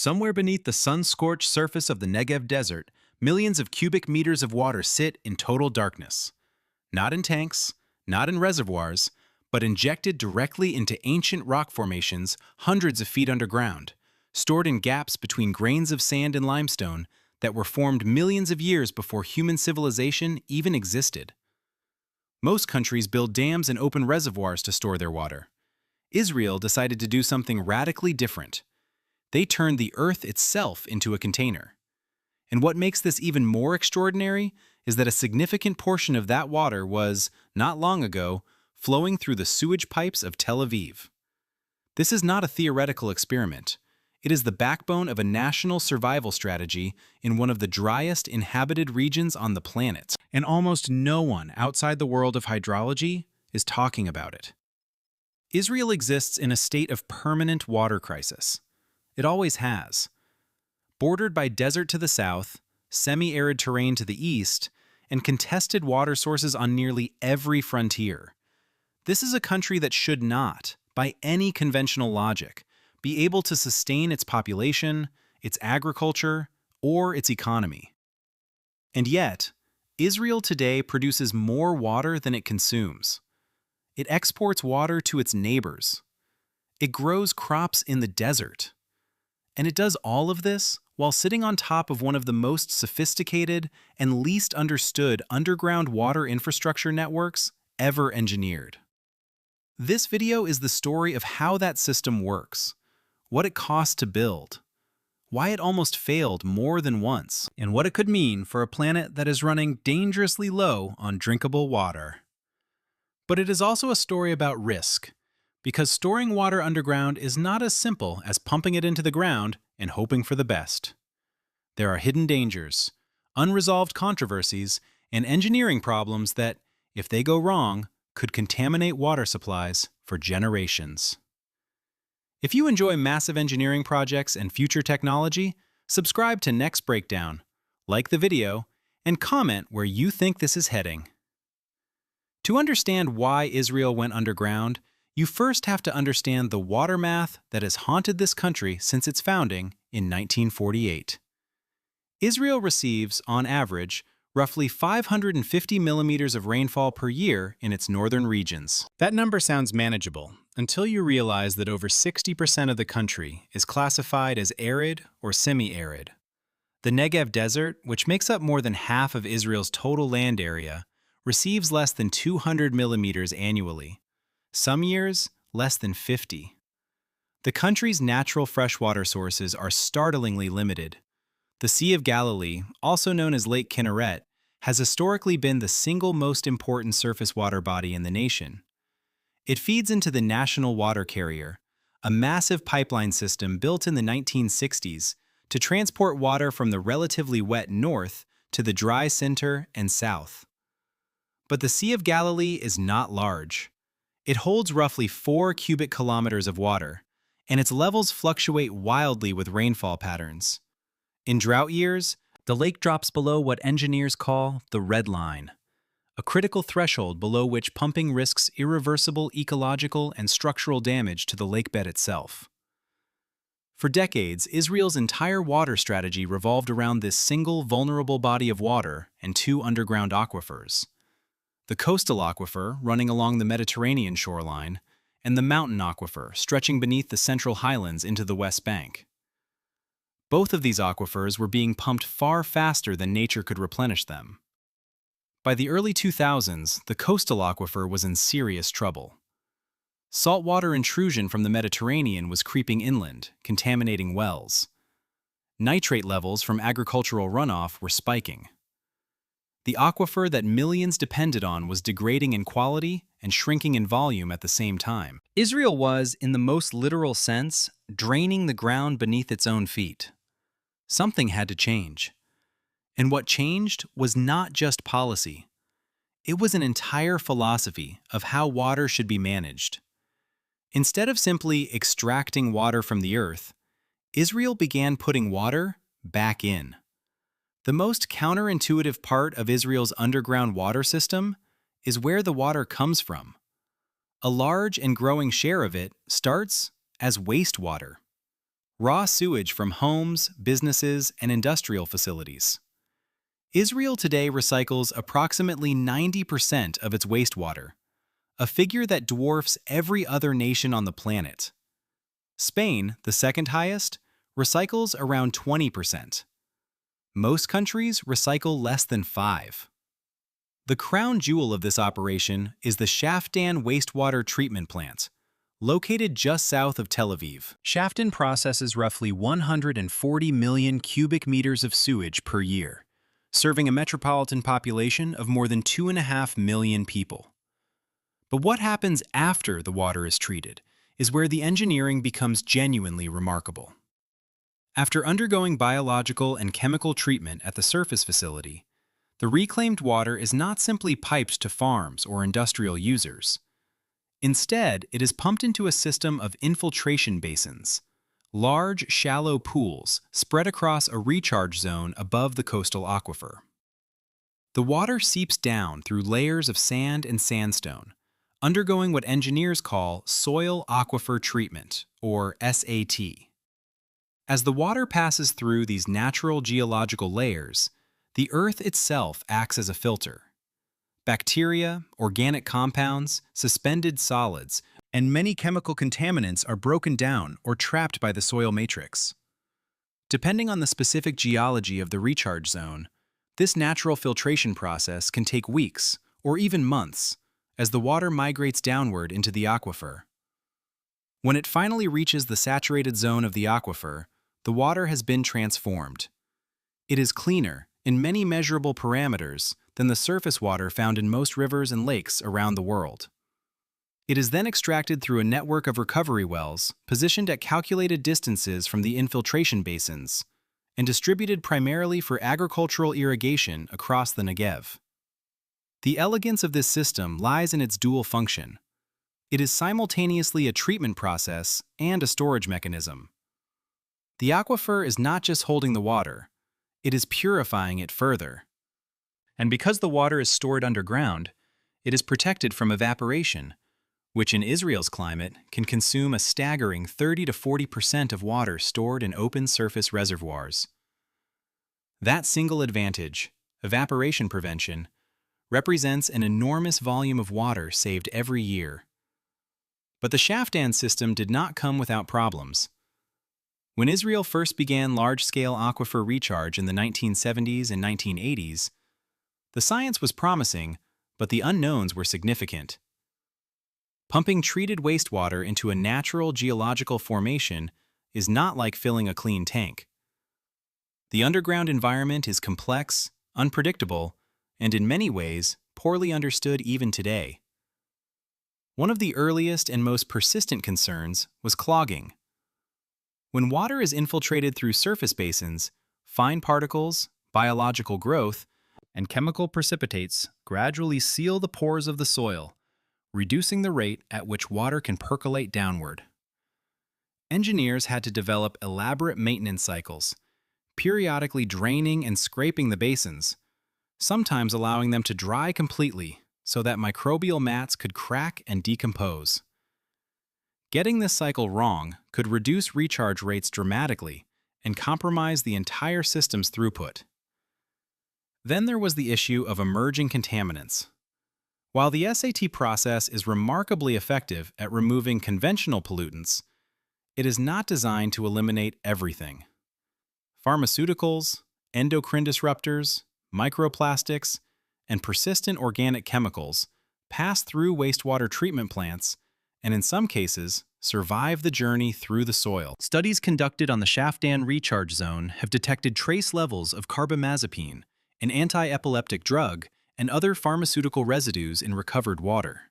Somewhere beneath the sun-scorched surface of the Negev desert, millions of cubic meters of water sit in total darkness. Not in tanks, not in reservoirs, but injected directly into ancient rock formations hundreds of feet underground, stored in gaps between grains of sand and limestone that were formed millions of years before human civilization even existed. Most countries build dams and open reservoirs to store their water. Israel decided to do something radically different. They turned the earth itself into a container. And what makes this even more extraordinary is that a significant portion of that water was, not long ago, flowing through the sewage pipes of Tel Aviv. This is not a theoretical experiment. It is the backbone of a national survival strategy in one of the driest inhabited regions on the planet. And almost no one outside the world of hydrology is talking about it. Israel exists in a state of permanent water crisis. It always has. Bordered by desert to the south, semi-arid terrain to the east, and contested water sources on nearly every frontier. This is a country that should not, by any conventional logic, be able to sustain its population, its agriculture, or its economy. And yet, Israel today produces more water than it consumes. It exports water to its neighbors. It grows crops in the desert. And it does all of this while sitting on top of one of the most sophisticated and least understood underground water infrastructure networks ever engineered. This video is the story of how that system works, what it costs to build, why it almost failed more than once, and what it could mean for a planet that is running dangerously low on drinkable water. But it is also a story about risk, because storing water underground is not as simple as pumping it into the ground and hoping for the best. There are hidden dangers, unresolved controversies, and engineering problems that, if they go wrong, could contaminate water supplies for generations. If you enjoy massive engineering projects and future technology, subscribe to NextBreakdown, like the video, and comment where you think this is heading. To understand why Israel went underground, you first have to understand the water math that has haunted this country since its founding in 1948. Israel receives, on average, roughly 550 millimeters of rainfall per year in its northern regions. That number sounds manageable until you realize that over 60% of the country is classified as arid or semi-arid. The Negev Desert, which makes up more than half of Israel's total land area, receives less than 200 millimeters annually. Some years, less than 50. The country's natural freshwater sources are startlingly limited. The Sea of Galilee, also known as Lake Kinneret, has historically been the single most important surface water body in the nation. It feeds into the National Water Carrier, a massive pipeline system built in the 1960s to transport water from the relatively wet north to the dry center and south. But the Sea of Galilee is not large. It holds roughly 4 cubic kilometers of water, and its levels fluctuate wildly with rainfall patterns. In drought years, the lake drops below what engineers call the red line, a critical threshold below which pumping risks irreversible ecological and structural damage to the lakebed itself. For decades, Israel's entire water strategy revolved around this single vulnerable body of water and 2 underground aquifers: the coastal aquifer running along the Mediterranean shoreline, and the mountain aquifer stretching beneath the Central Highlands into the West Bank. Both of these aquifers were being pumped far faster than nature could replenish them. By the early 2000s, the coastal aquifer was in serious trouble. Saltwater intrusion from the Mediterranean was creeping inland, contaminating wells. Nitrate levels from agricultural runoff were spiking. The aquifer that millions depended on was degrading in quality and shrinking in volume at the same time. Israel was, in the most literal sense, draining the ground beneath its own feet. Something had to change. And what changed was not just policy. It was an entire philosophy of how water should be managed. Instead of simply extracting water from the earth, Israel began putting water back in. The most counterintuitive part of Israel's underground water system is where the water comes from. A large and growing share of it starts as wastewater. raw sewage from homes, businesses, and industrial facilities. Israel today recycles approximately 90% of its wastewater, a figure that dwarfs every other nation on the planet. Spain, the second highest, recycles around 20%. Most countries recycle less than 5%. The crown jewel of this operation is the Shafdan Wastewater Treatment Plant, located just south of Tel Aviv. Shafdan processes roughly 140 million cubic meters of sewage per year, serving a metropolitan population of more than 2.5 million people. But what happens after the water is treated is where the engineering becomes genuinely remarkable. After undergoing biological and chemical treatment at the surface facility, the reclaimed water is not simply piped to farms or industrial users. Instead, it is pumped into a system of infiltration basins, large, shallow pools spread across a recharge zone above the coastal aquifer. The water seeps down through layers of sand and sandstone, undergoing what engineers call soil aquifer treatment, or SAT. As the water passes through these natural geological layers, the earth itself acts as a filter. Bacteria, organic compounds, suspended solids, and many chemical contaminants are broken down or trapped by the soil matrix. Depending on the specific geology of the recharge zone, this natural filtration process can take weeks or even months as the water migrates downward into the aquifer. When it finally reaches the saturated zone of the aquifer, the water has been transformed. It is cleaner, in many measurable parameters, than the surface water found in most rivers and lakes around the world. It is then extracted through a network of recovery wells positioned at calculated distances from the infiltration basins and distributed primarily for agricultural irrigation across the Negev. The elegance of this system lies in its dual function. It is simultaneously a treatment process and a storage mechanism. The aquifer is not just holding the water, it is purifying it further. And because the water is stored underground, it is protected from evaporation, which in Israel's climate can consume a staggering 30 to 40% of water stored in open surface reservoirs. That single advantage, evaporation prevention, represents an enormous volume of water saved every year. But the Shafdan system did not come without problems. When Israel first began large-scale aquifer recharge in the 1970s and 1980s, the science was promising, but the unknowns were significant. Pumping treated wastewater into a natural geological formation is not like filling a clean tank. The underground environment is complex, unpredictable, and in many ways, poorly understood even today. One of the earliest and most persistent concerns was clogging. When water is infiltrated through surface basins, fine particles, biological growth, and chemical precipitates gradually seal the pores of the soil, reducing the rate at which water can percolate downward. Engineers had to develop elaborate maintenance cycles, periodically draining and scraping the basins, sometimes allowing them to dry completely so that microbial mats could crack and decompose. Getting this cycle wrong could reduce recharge rates dramatically and compromise the entire system's throughput. Then there was the issue of emerging contaminants. While the SAT process is remarkably effective at removing conventional pollutants, it is not designed to eliminate everything. Pharmaceuticals, endocrine disruptors, microplastics, and persistent organic chemicals pass through wastewater treatment plants and in some cases, survive the journey through the soil. Studies conducted on the Shafdan recharge zone have detected trace levels of carbamazepine, an anti-epileptic drug, and other pharmaceutical residues in recovered water.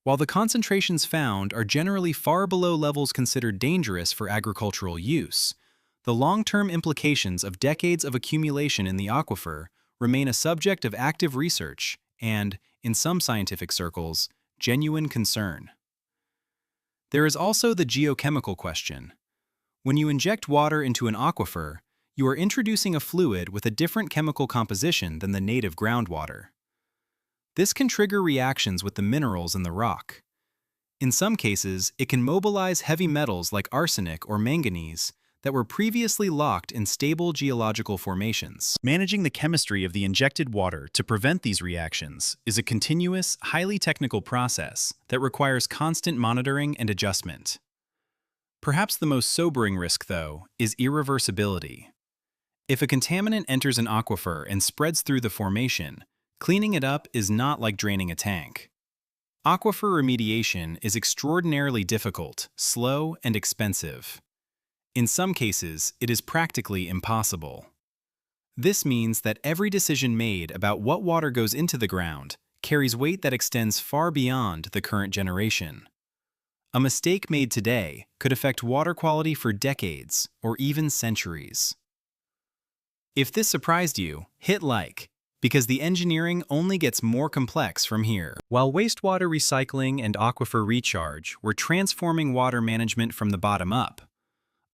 While the concentrations found are generally far below levels considered dangerous for agricultural use, the long-term implications of decades of accumulation in the aquifer remain a subject of active research and, in some scientific circles, genuine concern. There is also the geochemical question. When you inject water into an aquifer, you are introducing a fluid with a different chemical composition than the native groundwater. This can trigger reactions with the minerals in the rock. In some cases, it can mobilize heavy metals like arsenic or manganese that were previously locked in stable geological formations. Managing the chemistry of the injected water to prevent these reactions is a continuous, highly technical process that requires constant monitoring and adjustment. Perhaps the most sobering risk, though, is irreversibility. If a contaminant enters an aquifer and spreads through the formation, cleaning it up is not like draining a tank. Aquifer remediation is extraordinarily difficult, slow, and expensive. In some cases, it is practically impossible. This means that every decision made about what water goes into the ground carries weight that extends far beyond the current generation. A mistake made today could affect water quality for decades or even centuries. If this surprised you, hit like, because the engineering only gets more complex from here. While wastewater recycling and aquifer recharge were transforming water management from the bottom up,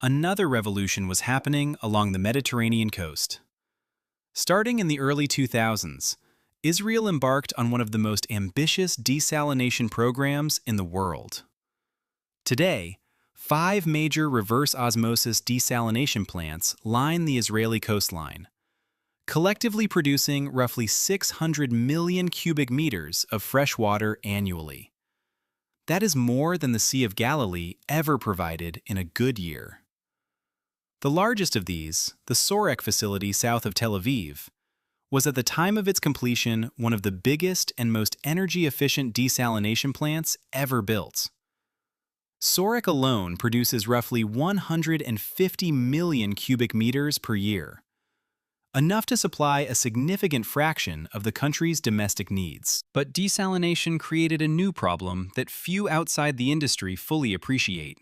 another revolution was happening along the Mediterranean coast. Starting in the early 2000s, Israel embarked on one of the most ambitious desalination programs in the world. Today, 5 major reverse osmosis desalination plants line the Israeli coastline, collectively producing roughly 600 million cubic meters of fresh water annually. That is more than the Sea of Galilee ever provided in a good year. The largest of these, the Sorek facility south of Tel Aviv, was at the time of its completion one of the biggest and most energy-efficient desalination plants ever built. Sorek alone produces roughly 150 million cubic meters per year, enough to supply a significant fraction of the country's domestic needs. But desalination created a new problem that few outside the industry fully appreciate.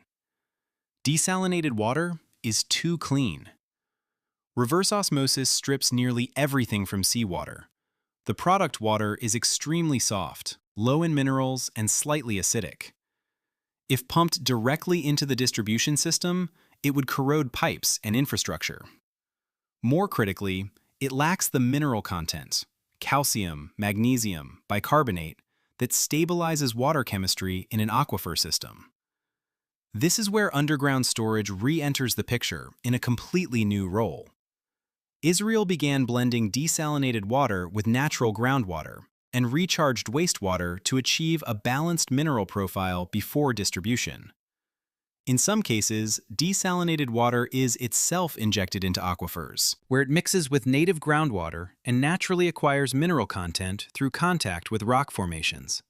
Desalinated water is too clean. Reverse osmosis strips nearly everything from seawater. The product water is extremely soft, low in minerals, and slightly acidic. If pumped directly into the distribution system, it would corrode pipes and infrastructure. More critically, it lacks the mineral content, calcium, magnesium, bicarbonate, that stabilizes water chemistry in an aquifer system. This is where underground storage re-enters the picture in a completely new role. Israel began blending desalinated water with natural groundwater and recharged wastewater to achieve a balanced mineral profile before distribution. In some cases, desalinated water is itself injected into aquifers, where it mixes with native groundwater and naturally acquires mineral content through contact with rock formations.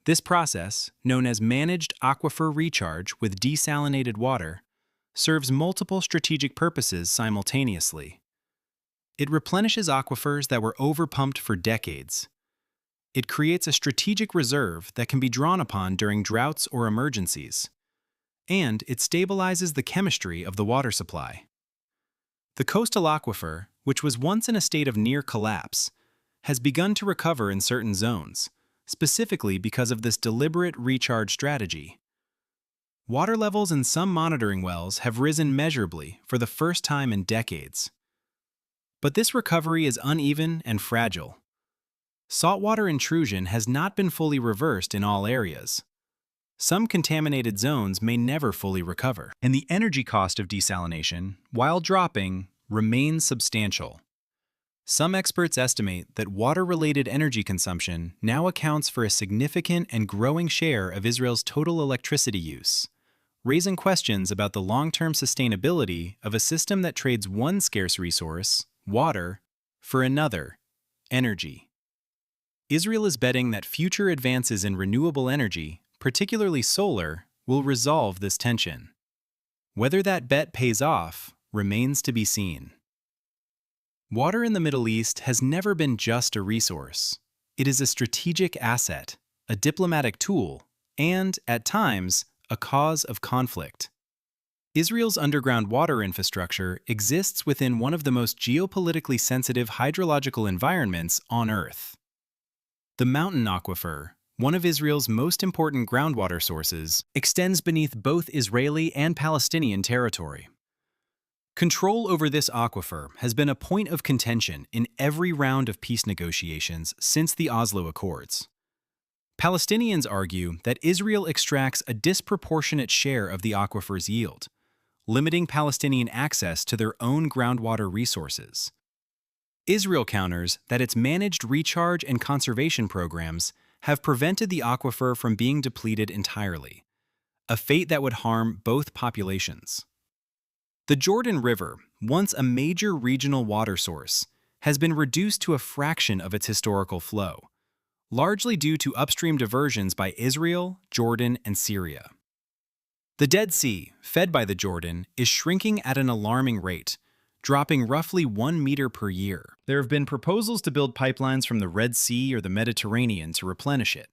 This process, known as managed aquifer recharge with desalinated water, serves multiple strategic purposes simultaneously. It replenishes aquifers that were overpumped for decades. It creates a strategic reserve that can be drawn upon during droughts or emergencies. And it stabilizes the chemistry of the water supply. The coastal aquifer, which was once in a state of near collapse, has begun to recover in certain zones, specifically because of this deliberate recharge strategy. Water levels in some monitoring wells have risen measurably for the first time in decades. But this recovery is uneven and fragile. Saltwater intrusion has not been fully reversed in all areas. Some contaminated zones may never fully recover, and the energy cost of desalination, while dropping, remains substantial. Some experts estimate that water-related energy consumption now accounts for a significant and growing share of Israel's total electricity use, raising questions about the long-term sustainability of a system that trades one scarce resource, water, for another, energy. Israel is betting that future advances in renewable energy, particularly solar, will resolve this tension. Whether that bet pays off remains to be seen. Water in the Middle East has never been just a resource. It is a strategic asset, a diplomatic tool, and, at times, a cause of conflict. Israel's underground water infrastructure exists within one of the most geopolitically sensitive hydrological environments on Earth. The mountain aquifer, one of Israel's most important groundwater sources, extends beneath both Israeli and Palestinian territory. Control over this aquifer has been a point of contention in every round of peace negotiations since the Oslo Accords. Palestinians argue that Israel extracts a disproportionate share of the aquifer's yield, limiting Palestinian access to their own groundwater resources. Israel counters that its managed recharge and conservation programs have prevented the aquifer from being depleted entirely, a fate that would harm both populations. The Jordan River, once a major regional water source, has been reduced to a fraction of its historical flow, largely due to upstream diversions by Israel, Jordan, and Syria. The Dead Sea, fed by the Jordan, is shrinking at an alarming rate, dropping roughly 1 meter per year. There have been proposals to build pipelines from the Red Sea or the Mediterranean to replenish it,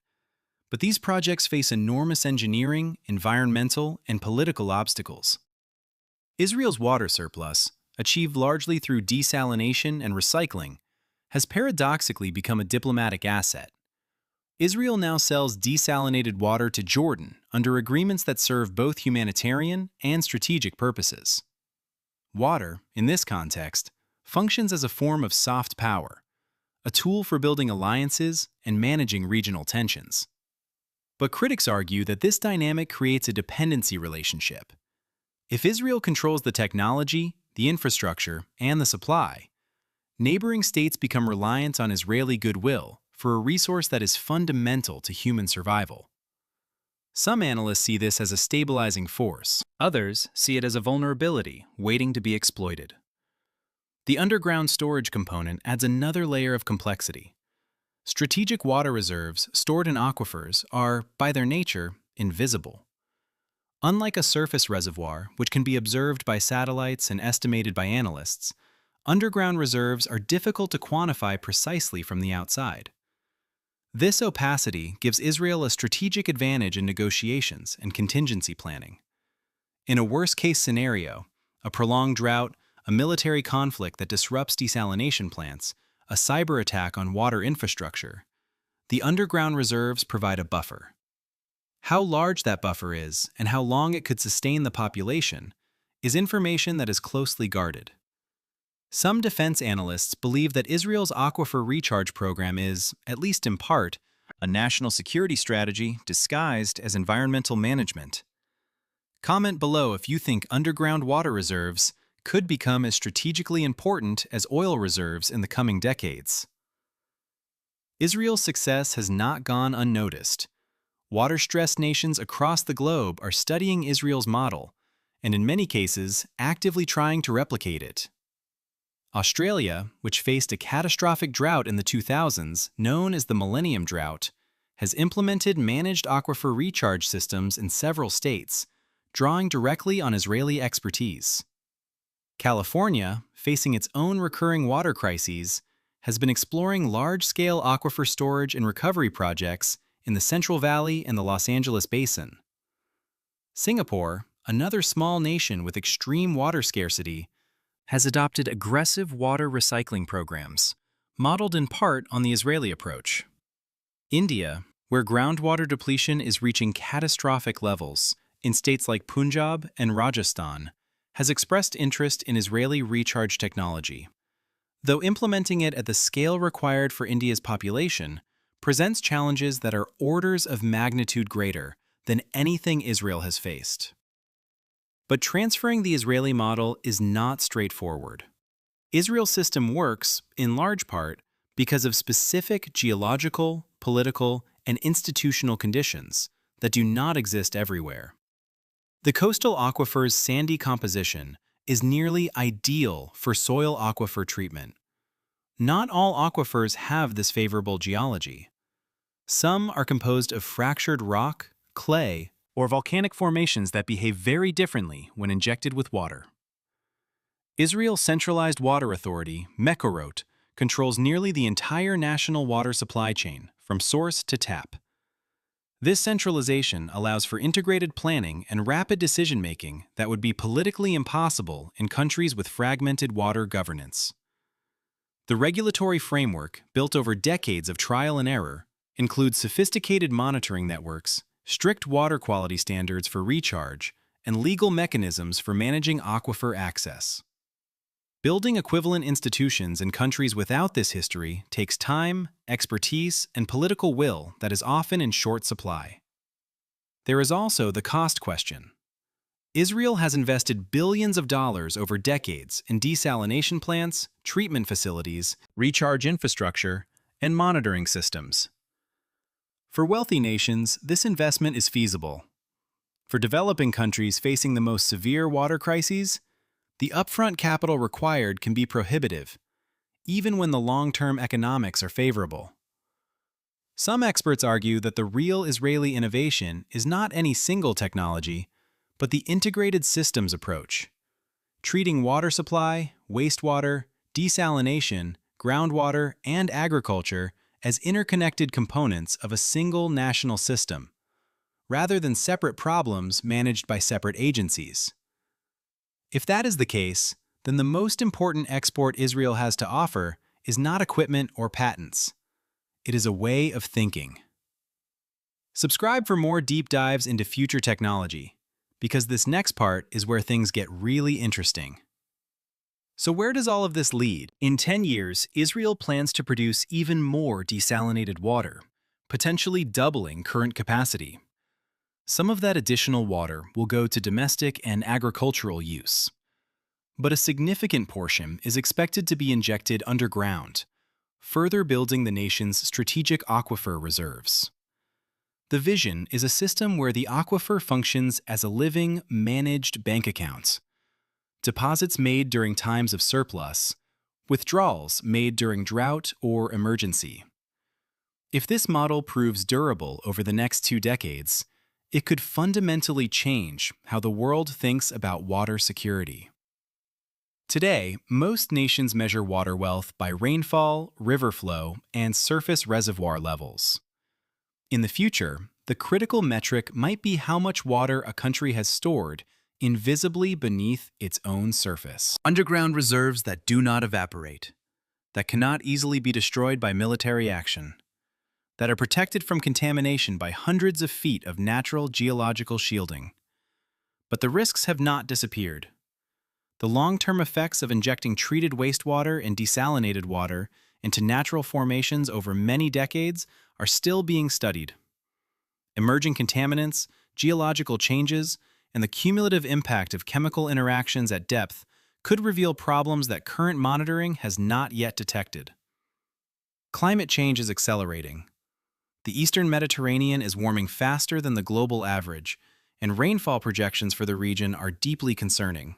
but these projects face enormous engineering, environmental, and political obstacles. Israel's water surplus, achieved largely through desalination and recycling, has paradoxically become a diplomatic asset. Israel now sells desalinated water to Jordan under agreements that serve both humanitarian and strategic purposes. Water, in this context, functions as a form of soft power, a tool for building alliances and managing regional tensions. But critics argue that this dynamic creates a dependency relationship. If Israel controls the technology, the infrastructure, and the supply, neighboring states become reliant on Israeli goodwill for a resource that is fundamental to human survival. Some analysts see this as a stabilizing force. Others see it as a vulnerability waiting to be exploited. The underground storage component adds another layer of complexity. Strategic water reserves stored in aquifers are, by their nature, invisible. Unlike a surface reservoir, which can be observed by satellites and estimated by analysts, underground reserves are difficult to quantify precisely from the outside. This opacity gives Israel a strategic advantage in negotiations and contingency planning. In a worst-case scenario, a prolonged drought, a military conflict that disrupts desalination plants, a cyber attack on water infrastructure, the underground reserves provide a buffer. How large that buffer is and how long it could sustain the population is information that is closely guarded. Some defense analysts believe that Israel's aquifer recharge program is, at least in part, a national security strategy disguised as environmental management. Comment below if you think underground water reserves could become as strategically important as oil reserves in the coming decades. Israel's success has not gone unnoticed. Water-stressed nations across the globe are studying Israel's model, and in many cases, actively trying to replicate it. Australia, which faced a catastrophic drought in the 2000s, known as the Millennium Drought, has implemented managed aquifer recharge systems in several states, drawing directly on Israeli expertise. California, facing its own recurring water crises, has been exploring large-scale aquifer storage and recovery projects in the Central Valley and the Los Angeles Basin. Singapore, another small nation with extreme water scarcity, has adopted aggressive water recycling programs, modeled in part on the Israeli approach. India, where groundwater depletion is reaching catastrophic levels in states like Punjab and Rajasthan, has expressed interest in Israeli recharge technology. Though implementing it at the scale required for India's population presents challenges that are orders of magnitude greater than anything Israel has faced. But transferring the Israeli model is not straightforward. Israel's system works, in large part, because of specific geological, political, and institutional conditions that do not exist everywhere. The coastal aquifer's sandy composition is nearly ideal for soil aquifer treatment. Not all aquifers have this favorable geology. Some are composed of fractured rock, clay, or volcanic formations that behave very differently when injected with water. Israel's centralized water authority, Mekorot, controls nearly the entire national water supply chain, from source to tap. This centralization allows for integrated planning and rapid decision-making that would be politically impossible in countries with fragmented water governance. The regulatory framework, built over decades of trial and error, includes sophisticated monitoring networks, strict water quality standards for recharge, and legal mechanisms for managing aquifer access. Building equivalent institutions in countries without this history takes time, expertise, and political will that is often in short supply. There is also the cost question. Israel has invested billions of dollars over decades in desalination plants, treatment facilities, recharge infrastructure, and monitoring systems. For wealthy nations, this investment is feasible. For developing countries facing the most severe water crises, the upfront capital required can be prohibitive, even when the long-term economics are favorable. Some experts argue that the real Israeli innovation is not any single technology, but the integrated systems approach, treating water supply, wastewater, desalination, groundwater, and agriculture as interconnected components of a single national system, rather than separate problems managed by separate agencies. If that is the case, then the most important export Israel has to offer is not equipment or patents. It is a way of thinking. Subscribe for more deep dives into future technology, because this next part is where things get really interesting. So where does all of this lead? In 10 years, Israel plans to produce even more desalinated water, potentially doubling current capacity. Some of that additional water will go to domestic and agricultural use. But a significant portion is expected to be injected underground, further building the nation's strategic aquifer reserves. The vision is a system where the aquifer functions as a living, managed bank account. Deposits made during times of surplus, withdrawals made during drought or emergency. If this model proves durable over the next 2 decades, it could fundamentally change how the world thinks about water security. Today, most nations measure water wealth by rainfall, river flow, and surface reservoir levels. In the future, the critical metric might be how much water a country has stored invisibly beneath its own surface. Underground reserves that do not evaporate, that cannot easily be destroyed by military action, that are protected from contamination by hundreds of feet of natural geological shielding. But the risks have not disappeared. The long-term effects of injecting treated wastewater and desalinated water into natural formations over many decades are still being studied. Emerging contaminants, geological changes, and the cumulative impact of chemical interactions at depth could reveal problems that current monitoring has not yet detected. Climate change is accelerating. The eastern Mediterranean is warming faster than the global average, and rainfall projections for the region are deeply concerning.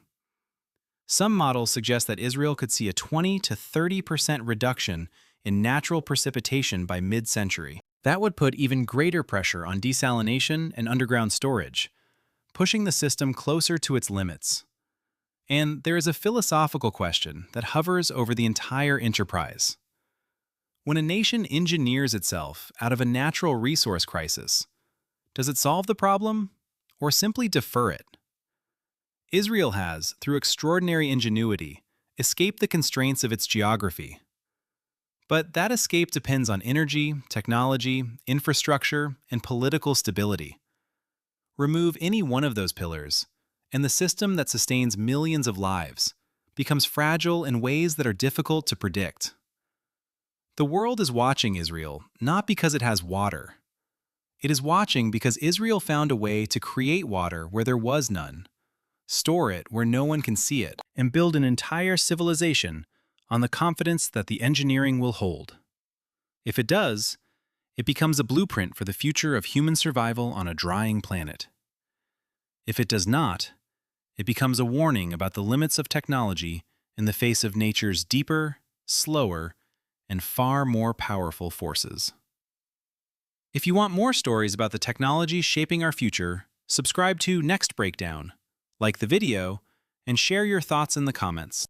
Some models suggest that Israel could see a 20 to 30% reduction in natural precipitation by mid-century. That would put even greater pressure on desalination and underground storage, pushing the system closer to its limits. And there is a philosophical question that hovers over the entire enterprise. When a nation engineers itself out of a natural resource crisis, does it solve the problem or simply defer it? Israel has, through extraordinary ingenuity, escaped the constraints of its geography. But that escape depends on energy, technology, infrastructure, and political stability. Remove any one of those pillars, and the system that sustains millions of lives becomes fragile in ways that are difficult to predict. The world is watching Israel not because it has water. It is watching because Israel found a way to create water where there was none, store it where no one can see it, and build an entire civilization on the confidence that the engineering will hold. If it does, it becomes a blueprint for the future of human survival on a drying planet. If it does not, it becomes a warning about the limits of technology in the face of nature's deeper, slower, and far more powerful forces. If you want more stories about the technology shaping our future, subscribe to NextBreakdown, like the video, and share your thoughts in the comments.